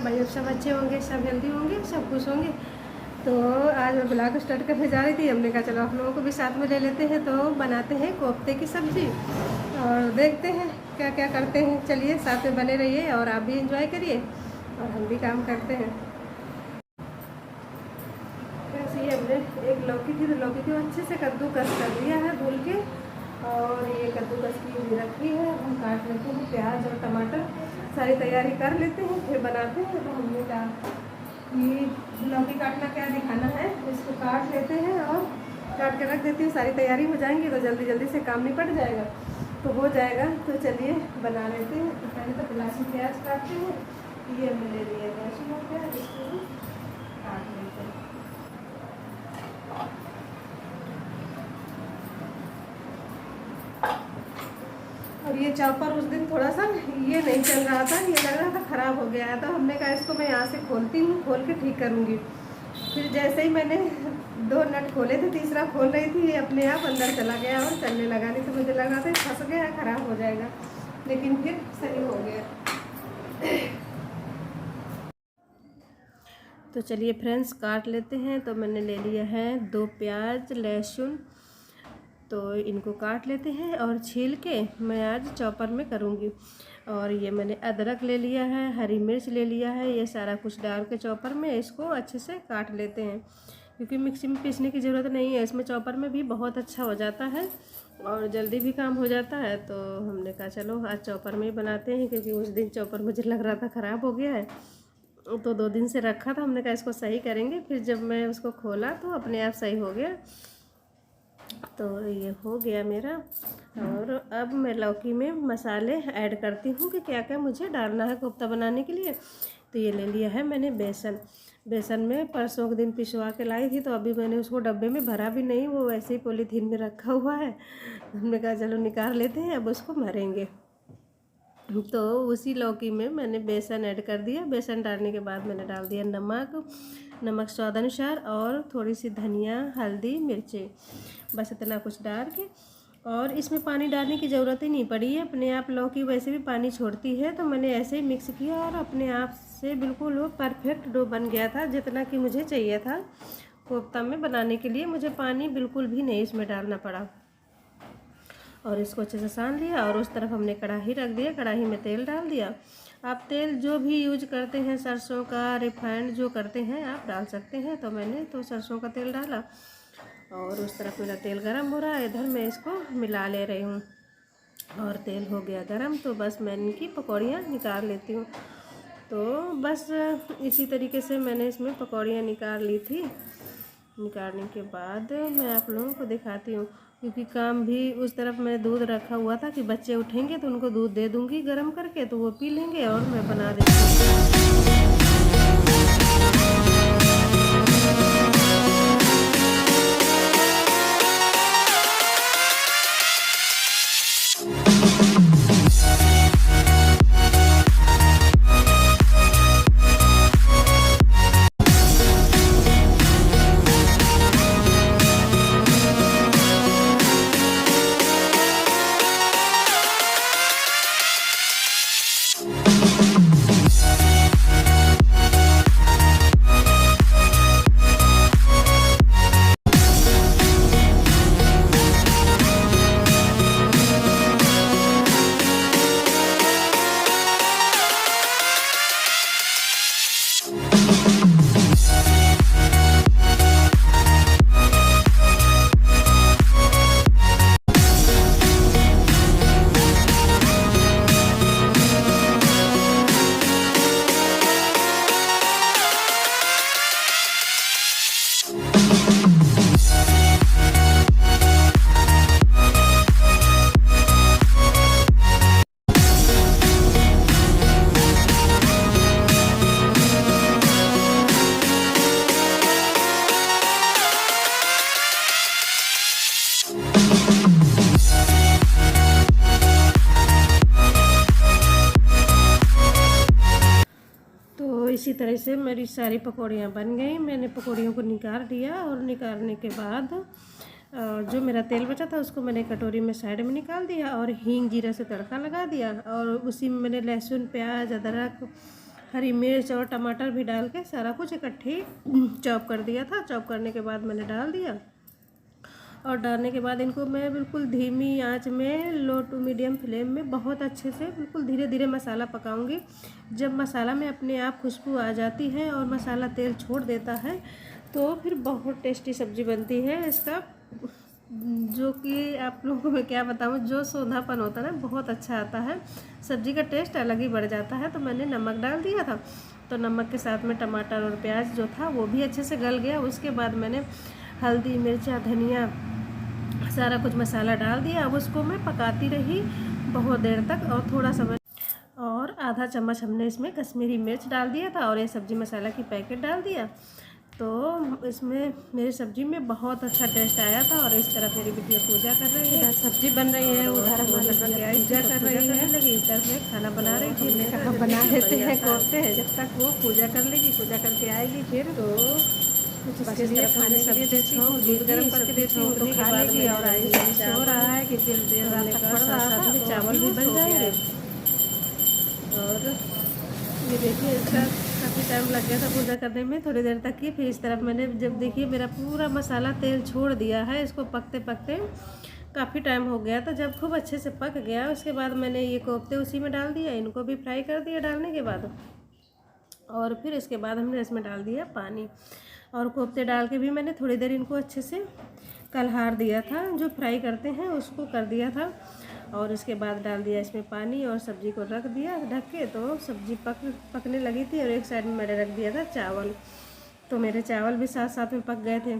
भाई सब अच्छे होंगे, सब हेल्दी होंगे, सब खुश होंगे। तो आज मैं ब्लॉग स्टार्ट करने जा रही थी। हमने कहा चलो आप लोगों को भी साथ में ले लेते हैं, तो बनाते हैं कोफ्ते की सब्ज़ी और देखते हैं क्या क्या करते हैं। चलिए साथ में बने रहिए और आप भी एंजॉय करिए और हम भी काम करते हैं। वैसे ही हमने एक लौकी थी, तो लौकी को अच्छे से कद्दूकस कर लिया है धुल के, और ये कद्दूकस की भी रखी है। हम काट लेते हैं प्याज और टमाटर, सारी तैयारी कर लेते हैं फिर बनाते हैं। तो हमने कहा कि लौकी काटना क्या दिखाना है, इसको काट लेते हैं और काट के रख देती हूँ। सारी तैयारी हो जाएंगी तो जल्दी जल्दी से काम निपट जाएगा, तो हो जाएगा। तो चलिए बना लेते हैं। तो पहले तो लहसुन प्याज काटते हैं। ये हमने ले लिया लहसुन और प्याज, इसको भी काट लेते हैं। और ये चॉपर उस दिन थोड़ा सा ये नहीं चल रहा था, ये लग रहा था ख़राब हो गया है। तो हमने कहा इसको मैं यहाँ से खोलती हूँ, खोल के ठीक करूँगी। फिर जैसे ही मैंने 2 नट खोले थे, तीसरा खोल रही थी, ये अपने आप अंदर चला गया और चलने लगा। नहीं तो मुझे लग रहा था फंस गया है, ख़राब हो जाएगा, लेकिन फिर सही हो गया। तो चलिए फ्रेंड्स काट लेते हैं। तो मैंने ले लिया है 2 प्याज लहसुन, तो इनको काट लेते हैं और छील के मैं आज चॉपर में करूँगी। और ये मैंने अदरक ले लिया है, हरी मिर्च ले लिया है, ये सारा कुछ डाल के चॉपर में इसको अच्छे से काट लेते हैं, क्योंकि मिक्सी में पीसने की ज़रूरत नहीं है। इसमें चॉपर में भी बहुत अच्छा हो जाता है और जल्दी भी काम हो जाता है। तो हमने कहा चलो आज चॉपर में ही बनाते हैं, क्योंकि उस दिन चॉपर मुझे लग रहा था ख़राब हो गया है, तो 2 दिन से रखा था। हमने कहा इसको सही करेंगे। फिर जब मैं उसको खोला तो अपने आप सही हो गया। तो ये हो गया मेरा। और अब मैं लौकी में मसाले ऐड करती हूँ कि क्या क्या मुझे डालना है कोफ्ता बनाने के लिए। तो ये ले लिया है मैंने बेसन में परसों के दिन पिसवा के लाई थी, तो अभी मैंने उसको डब्बे में भरा भी नहीं, वो वैसे ही पॉलीथीन में रखा हुआ है। हमने कहा चलो निकाल लेते हैं, अब उसको भरेंगे। तो उसी लौकी में मैंने बेसन ऐड कर दिया। बेसन डालने के बाद मैंने डाल दिया नमक स्वाद अनुसार, और थोड़ी सी धनिया, हल्दी, मिर्ची, बस इतना कुछ डाल के। और इसमें पानी डालने की ज़रूरत ही नहीं पड़ी है, अपने आप लौकी वैसे भी पानी छोड़ती है। तो मैंने ऐसे ही मिक्स किया और अपने आप से बिल्कुल वो परफेक्ट डो बन गया था, जितना कि मुझे चाहिए था कोफ्ता में बनाने के लिए। मुझे पानी बिल्कुल भी नहीं इसमें डालना पड़ा। और इसको अच्छे से सान लिया और उस तरफ हमने कढ़ाई रख दिया, कढ़ाई में तेल डाल दिया। आप तेल जो भी यूज करते हैं, सरसों का, रिफाइंड जो करते हैं आप डाल सकते हैं। तो मैंने तो सरसों का तेल डाला और उस तरफ मेरा तेल गरम हो रहा है, इधर मैं इसको मिला ले रही हूँ। और तेल हो गया गरम, तो बस मैं इनकी पकौड़ियाँ निकाल लेती हूँ। तो बस इसी तरीके से मैंने इसमें पकौड़ियाँ निकाल ली थी। निकालने के बाद मैं आप लोगों को दिखाती हूँ, क्योंकि काम भी उस तरफ मैं दूध रखा हुआ था कि बच्चे उठेंगे तो उनको दूध दे दूँगी गर्म करके, तो वो पी लेंगे और मैं बना देती हूँ। इसी तरह से मेरी सारी पकौड़ियाँ बन गई। मैंने पकौड़ियों को निकाल लिया और निकालने के बाद जो मेरा तेल बचा था उसको मैंने कटोरी में साइड में निकाल दिया और हींग जीरा से तड़का लगा दिया। और उसी में मैंने लहसुन, प्याज, अदरक, हरी मिर्च और टमाटर भी डाल के सारा कुछ इकट्ठे चॉप कर दिया था। चॉप करने के बाद मैंने डाल दिया, और डालने के बाद इनको मैं बिल्कुल धीमी आंच में, लो टू मीडियम फ्लेम में बहुत अच्छे से बिल्कुल धीरे धीरे मसाला पकाऊंगी। जब मसाला में अपने आप खुशबू आ जाती है और मसाला तेल छोड़ देता है तो फिर बहुत टेस्टी सब्ज़ी बनती है। इसका जो कि आप लोगों को मैं क्या बताऊँ, जो सोंधापन होता है ना बहुत अच्छा आता है, सब्ज़ी का टेस्ट अलग ही बढ़ जाता है। तो मैंने नमक डाल दिया था, तो नमक के साथ में टमाटर और प्याज जो था वो भी अच्छे से गल गया। उसके बाद मैंने हल्दी, मिर्चा, धनिया, सारा कुछ मसाला डाल दिया। अब उसको मैं पकाती रही बहुत देर तक, और थोड़ा समय, और आधा चम्मच हमने इसमें कश्मीरी मिर्च डाल दिया था, और ये सब्ज़ी मसाला की पैकेट डाल दिया। तो इसमें मेरी सब्ज़ी में बहुत अच्छा टेस्ट आया था। और इस तरफ मेरी बिटिया पूजा कर रही है, इधर सब्ज़ी बन रही है, उधर हमारी पूजा कर रही है। लगी इधर मैं खाना बना रही थी, मैंने कहा बना लेते हैं, कोफ्ते हैं, जब तक वो पूजा कर लेगी, पूजा करके आएगी फिर तो कुछ इसके लिए खाने सब्जी देती हूँ, दूध गर्म करके देती हूँ तो खा लेगी। और आई हो रहा है कि फिर देर रात तक पड़ रहा था, तो चावल भी बन जाएंगे। और ये देखिए इसका काफ़ी टाइम लग गया था पूजा करने में, थोड़ी देर तक की। फिर इस तरफ मैंने जब देखिए मेरा पूरा मसाला तेल छोड़ दिया है, इसको पकते पकते काफ़ी टाइम हो गया था। जब खूब अच्छे से पक गया उसके बाद मैंने ये कोफ्ते उसी में डाल दिया, इनको भी फ्राई कर दिया डालने के बाद। और फिर इसके बाद हमने इसमें डाल दिया पानी, और कोफ्ते डाल के भी मैंने थोड़ी देर इनको अच्छे से कलहार दिया था, जो फ्राई करते हैं उसको कर दिया था। और इसके बाद डाल दिया इसमें पानी, और सब्ज़ी को रख दिया ढक के। तो सब्ज़ी पकने लगी थी, और एक साइड में मैंने रख दिया था चावल। तो मेरे चावल भी साथ साथ में पक गए थे।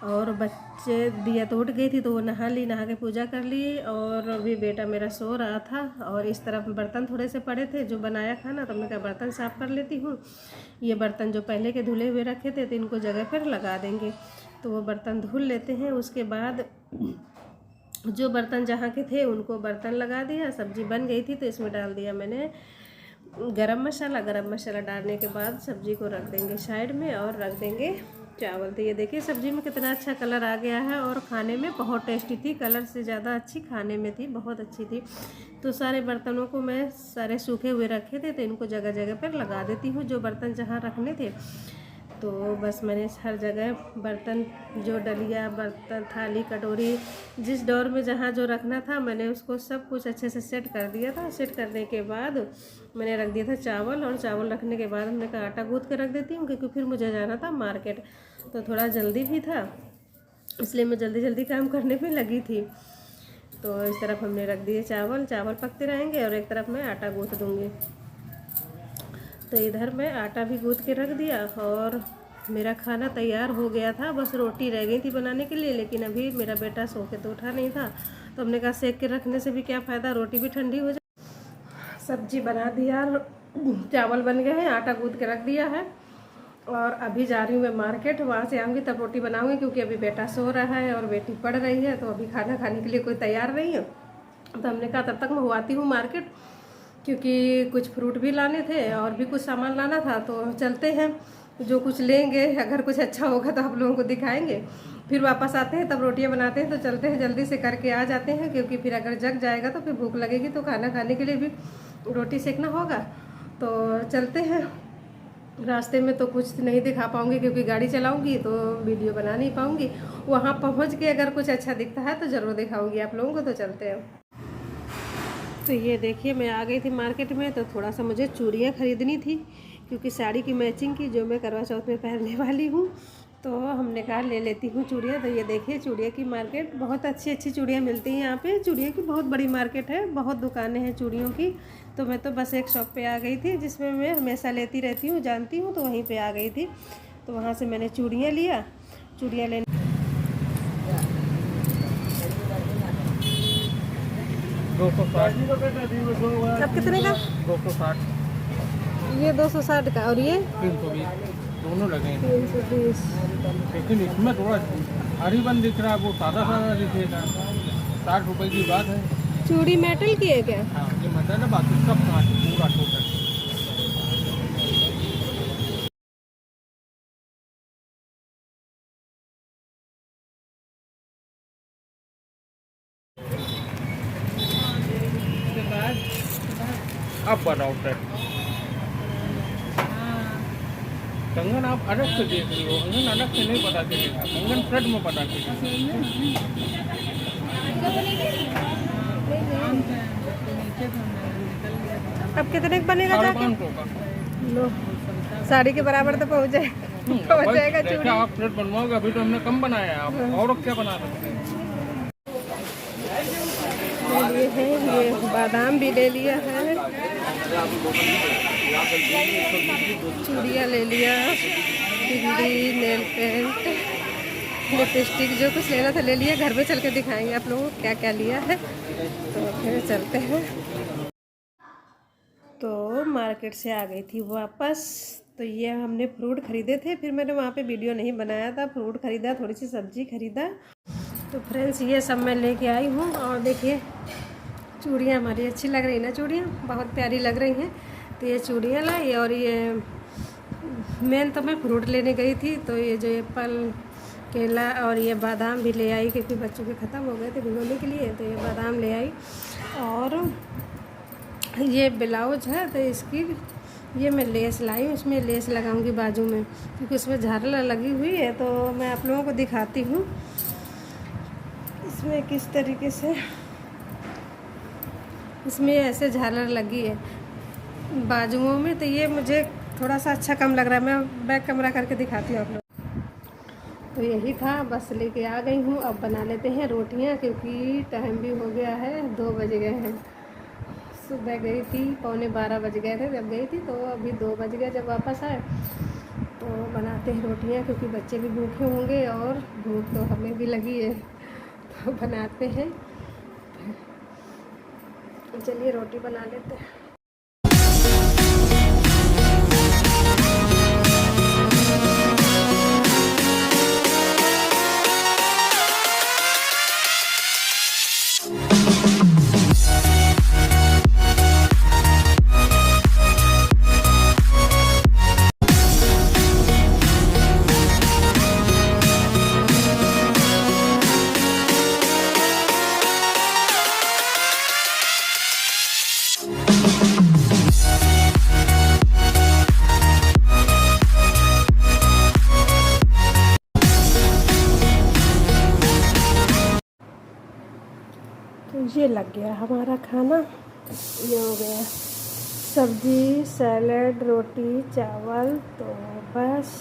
और बच्चे, दिया तो उठ गई थी तो वो नहा ली, नहा के पूजा कर ली। और अभी बेटा मेरा सो रहा था, और इस तरफ बर्तन थोड़े से पड़े थे जो बनाया खाना, तो मैंने कहा बर्तन साफ़ कर लेती हूँ। ये बर्तन जो पहले के धुले हुए रखे थे तो इनको जगह पर लगा देंगे, तो वो बर्तन धुल लेते हैं। उसके बाद जो बर्तन जहाँ के थे उनको बर्तन लगा दिया। सब्ज़ी बन गई थी तो इसमें डाल दिया मैंने गरम मसाला। गरम मसाला डालने के बाद सब्ज़ी को रख देंगे साइड में, और रख देंगे चावल। तो ये देखिए सब्ज़ी में कितना अच्छा कलर आ गया है, और खाने में बहुत टेस्टी थी, कलर से ज़्यादा अच्छी खाने में थी, बहुत अच्छी थी। तो सारे बर्तनों को मैं, सारे सूखे हुए रखे थे तो इनको जगह जगह पर लगा देती हूँ, जो बर्तन जहाँ रखने थे। तो बस मैंने हर जगह बर्तन, जो डलिया, बर्तन, थाली, कटोरी, जिस डोर में जहाँ जो रखना था मैंने उसको सब कुछ अच्छे से सेट कर दिया था। सेट करने के बाद मैंने रख दिया था चावल, और चावल रखने के बाद हमने कहा आटा गूँथ के रख देती हूँ, क्योंकि फिर मुझे जाना था मार्केट, तो थोड़ा जल्दी भी था, इसलिए मैं जल्दी जल्दी काम करने में लगी थी। तो इस तरफ हमने रख दिए चावल, चावल पकते रहेंगे, और एक तरफ मैं आटा गूँथ दूँगी। तो इधर मैं आटा भी गूँथ के रख दिया, और मेरा खाना तैयार हो गया था। बस रोटी रह गई थी बनाने के लिए, लेकिन अभी मेरा बेटा सो के तो उठा नहीं था, तो हमने कहा सेक के रखने से भी क्या फ़ायदा, रोटी भी ठंडी हो जाए। सब्जी बना दिया, चावल बन गए हैं, आटा गूँथ के रख दिया है, और अभी जा रही हूँ मैं मार्केट। वहाँ से आऊँगी तब रोटी बनाऊँगी, क्योंकि अभी बेटा सो रहा है और बेटी पढ़ रही है, तो अभी खाना खाने के लिए कोई तैयार नहीं है। तो हमने कहा तब तक मैं आती हूँ मार्केट, क्योंकि कुछ फ्रूट भी लाने थे और भी कुछ सामान लाना था। तो चलते हैं, जो कुछ लेंगे अगर कुछ अच्छा होगा तो आप लोगों को दिखाएंगे। फिर वापस आते हैं, तब रोटियां बनाते हैं। तो चलते हैं, जल्दी से करके आ जाते हैं, क्योंकि फिर अगर जग जाएगा तो फिर भूख लगेगी, तो खाना खाने के लिए भी रोटी सेकना होगा। तो चलते हैं। रास्ते में तो कुछ नहीं दिखा पाऊँगी, क्योंकि गाड़ी चलाऊँगी तो वीडियो बना नहीं पाऊँगी। वहाँ पहुँच के अगर कुछ अच्छा दिखता है तो ज़रूर दिखाऊँगी आप लोगों को। तो चलते हैं। तो ये देखिए मैं आ गई थी मार्केट में, तो थोड़ा सा मुझे चूड़ियाँ ख़रीदनी थी, क्योंकि साड़ी की मैचिंग की, जो मैं करवा चौथ में पहनने वाली हूँ। तो हमने कहा ले लेती हूँ चूड़ियाँ। तो ये देखिए चूड़िया की मार्केट, बहुत अच्छी अच्छी चूड़ियाँ मिलती हैं यहाँ पे। चूड़िया की बहुत बड़ी मार्केट है, बहुत दुकानें हैं चूड़ियों की। तो मैं तो बस एक शॉप पे आ गई थी, जिसमें मैं हमेशा लेती रहती हूँ, जानती हूँ, तो वहीं पे आ गई थी। तो वहाँ से मैंने चूड़ियाँ लिया। चूड़ियाँ लेने अब कितने का? 260। ये 260 का, और ये 320, दोनों लगे हैं। 320। लेकिन इसमें थोड़ा भारी बन दिख रहा है, वो सादा सादा दिखेगा। 60 रुपए की बात है। चूड़ी मेटल की है क्या? हाँ, ये मतलब ना, बाकी सब कांच पूरा टोटल। अब बताओ सर। कंगन आप अलग से देख रही हो, कंगन अलग से नहीं पता चलेगा, कंगन सेट में पता चलेगा। अब कितने का बनेगा साढ़े जाके? 500 का। लो, साड़ी के बराबर तो पहुँच जाएगा जैसे चूड़ी। आप प्लेट बनवाओगे, अभी तो हमने कम बनाया है, आप और क्या बना सकते हैं। ले लिए हैं, ये बादाम भी ले लिया है, चूड़ियाँ ले लिया, बिंदी, नेल पेंट, लिपस्टिक, जो कुछ लेना था ले लिया। घर में चल के दिखाएंगे आप लोगों को क्या क्या लिया है। तो फिर चलते हैं। तो मार्केट से आ गई थी वापस। तो ये हमने फ्रूट ख़रीदे थे, फिर मैंने वहाँ पे वीडियो नहीं बनाया था। फ्रूट ख़रीदा, थोड़ी सी सब्ज़ी ख़रीदा। तो फ्रेंड्स ये सब मैं लेके आई हूँ। और देखिए चूड़ियाँ हमारी अच्छी लग रही ना, चूड़ियाँ बहुत प्यारी लग रही हैं। तो ये चूड़ियाँ लाई, और ये मेन तो मैं फ्रूट लेने गई थी। तो ये जो एप्पल, केला और ये बादाम भी ले आई, क्योंकि बच्चों के ख़त्म हो गए थे भिगोने के लिए। तो ये बादाम ले आई, और ये ब्लाउज है तो इसकी ये मैं लेस लाई हूँ। इसमें लेस लगाऊंगी बाजू में, क्योंकि उसमें झालर लगी हुई है। तो मैं आप लोगों को दिखाती हूँ इसमें किस तरीके से, इसमें ऐसे झालर लगी है बाजुओं में। तो ये मुझे थोड़ा सा अच्छा कम लग रहा है। मैं बैक कैमरा करके दिखाती हूँ आप लोग। तो यही था, बस लेके आ गई हूँ। अब बना लेते हैं रोटियाँ, क्योंकि टाइम भी हो गया है, 2 बज गए हैं। सुबह गई थी, 11:15 बज गए थे जब गई थी। तो अभी 2 बज गए जब वापस आए। तो बनाते हैं रोटियाँ, क्योंकि बच्चे भी भूखे होंगे और भूख तो हमें भी लगी है। तो बनाते हैं, चलिए रोटी बना लेते हैं। तो ये लग गया हमारा खाना। ये हो गया सब्जी, सैलेड, रोटी, चावल। तो बस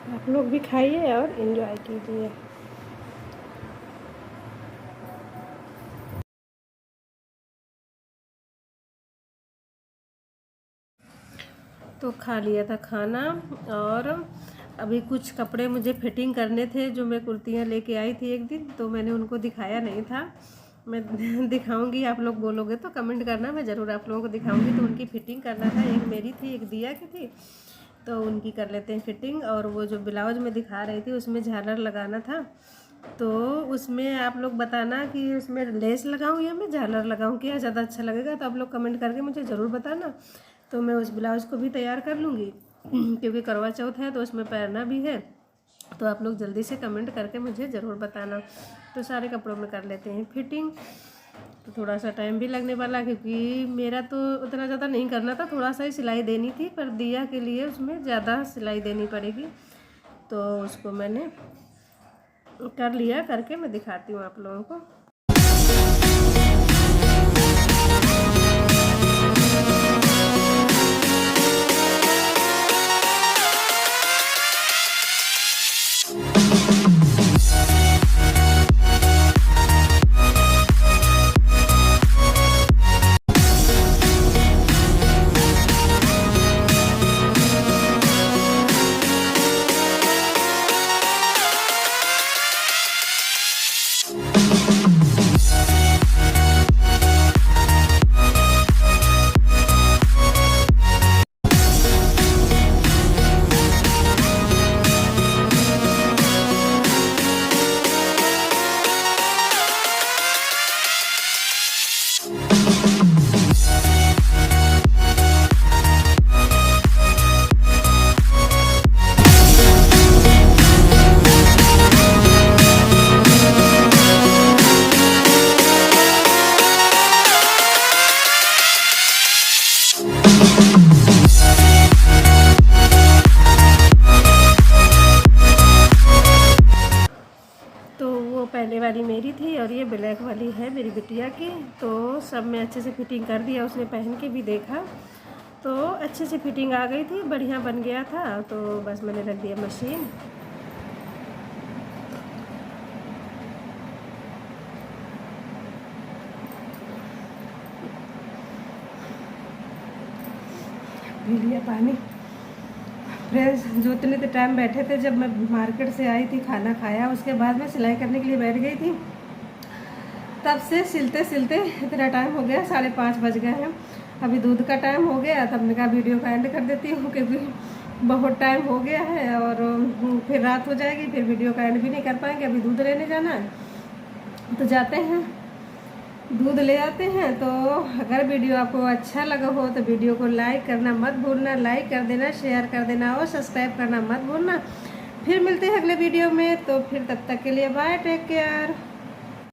आप लोग भी खाइए और एंजॉय कीजिए। तो खा लिया था खाना, और अभी कुछ कपड़े मुझे फिटिंग करने थे, जो मैं कुर्तियाँ लेके आई थी एक दिन। तो मैंने उनको दिखाया नहीं था। मैं दिखाऊंगी, आप लोग बोलोगे तो कमेंट करना, मैं ज़रूर आप लोगों को दिखाऊंगी। तो उनकी फ़िटिंग करना था, एक मेरी थी, एक दिया की थी। तो उनकी कर लेते हैं फ़िटिंग। और वो जो ब्लाउज में दिखा रही थी उसमें झालर लगाना था। तो उसमें आप लोग बताना कि उसमें लेस लगाऊं या मैं झालर लगाऊं, क्या ज़्यादा अच्छा लगेगा। तो आप लोग कमेंट करके मुझे ज़रूर बताना। तो मैं उस ब्लाउज़ को भी तैयार कर लूँगी, क्योंकि करवा चौथ है तो उसमें पहनना भी है। तो आप लोग जल्दी से कमेंट करके मुझे ज़रूर बताना। तो सारे कपड़ों में कर लेते हैं फिटिंग। तो थोड़ा सा टाइम भी लगने वाला, क्योंकि मेरा तो उतना ज़्यादा नहीं करना था, थोड़ा सा ही सिलाई देनी थी। पर दिया के लिए उसमें ज़्यादा सिलाई देनी पड़ेगी। तो उसको मैंने कर लिया, करके मैं दिखाती हूँ आप लोगों को। की थी और ये ब्लैक वाली है मेरी बिटिया की। तो सब में अच्छे से फिटिंग कर दिया, उसने पहन के भी देखा तो अच्छे से फिटिंग आ गई थी, बढ़िया बन गया था। तो बस मैंने रख दिया मशीन। पी लिया पानी। फ्रेंड्स, जो इतने टाइम बैठे थे, जब मैं मार्केट से आई थी खाना खाया उसके बाद मैं सिलाई करने के लिए बैठ गई थी, तब से सिलते सिलते इतना टाइम हो गया, 5:30 बज गए हैं। अभी दूध का टाइम हो गया, तब मैंने कहा वीडियो का एंड कर देती हूँ क्योंकि बहुत टाइम हो गया है और फिर रात हो जाएगी, फिर वीडियो का एंड भी नहीं कर पाएंगे। अभी दूध लेने जाना है तो जाते हैं, दूध ले आते हैं। तो अगर वीडियो आपको अच्छा लगा हो तो वीडियो को लाइक करना मत भूलना, लाइक कर देना, शेयर कर देना और सब्सक्राइब करना मत भूलना। फिर मिलते हैं अगले वीडियो में, तो फिर तब तक के लिए बाय, टेक केयर।